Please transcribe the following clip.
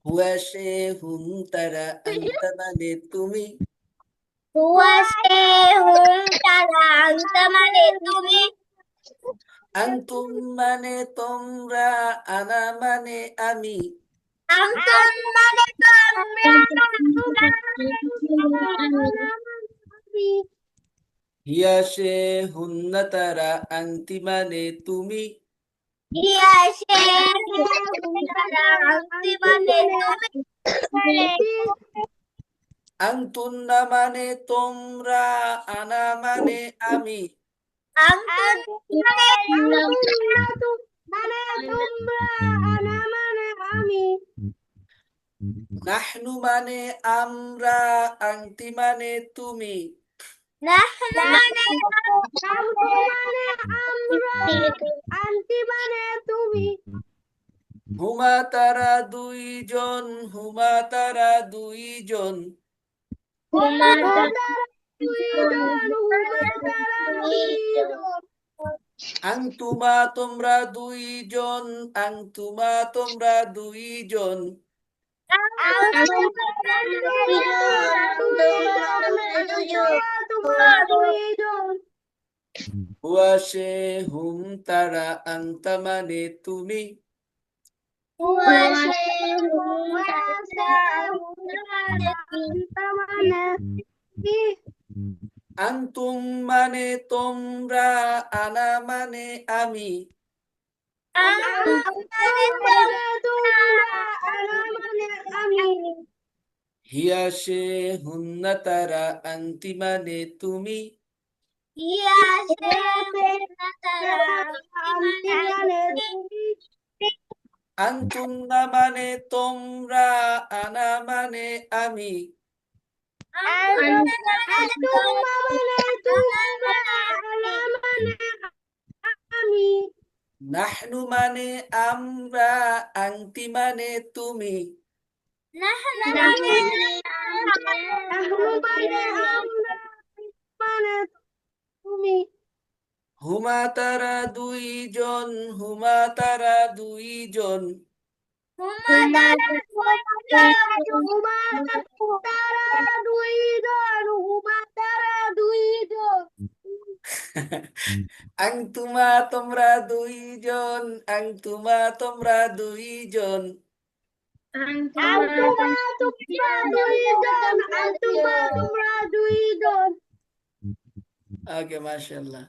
হুয়া সে হুম তারা আনতা মানে তুমি। হুয়া সে হুম তারা আনতা মানে তুমি। আনতুম মানে তোমরা, আনা মানে আমি। আনতুম মানে তোমরা, আনা মানে আমি। হিয়া সে হুন্না তারা আনতি মানে তুমি। হিয়া সে হুম তারা আনতি মানে তুমি। আনতুন্না মানে তোমরা, আনা মানে আমি। আনতুম মানে মানে তোমরা, আনা মানে আমি। নাহনু মানে আমরা, আনতি মানে তুমি। নাহনু মানে নাহনু মানে আমরা, আনতি মানে তুমি। হুমা তারা দুইজন, হুমা তারা দুইজন। হুমা তারা দুইজন, হুমা তারা দুইজন। আংতুমা তোমরা দুইজন, আংতুমা তোমরা দুইজন। আনতুম তোমরা দুইজন, তোমরা দুইজন, তোমরা দুইজন। হুয়া সে হুম তারা আংতা মানে তুমি। হুয়া সে হুম তারা হুম মানে আনতা মানে কি? আংতুম মানে তোমরা, আনা মানে আমি। আনতুম মানে তোমরা, আনা মানে আমি। হিয়া সে হুন্না তারা আংতি মানে তুমি। ইয়া সে হুম তারা আনতি মানে তুমি। আনতুন্না মানে তোমরা, আনা মানে আমি। আনতুম মানে তোমরা, আনা মানে আমি। নাহনু মানে আমরা, আংতি মানে তুমি। নাহনু মানে নাহনু মানে আমরা, মানে তুমি। হুমা তারা দুইজন, হুমা তারা দুইজন। হুমা তারা দুইজন, হুমা তারা দুইজন, হুমা তারা দুইজন। আংতুমা তোমরা দুইজন, আংতুমা তোমরা দুইজন। আনতুমা তোমরা দুইজন, আনতুমা তোমরা দুইজন। ওকে, মাশাআল্লাহ।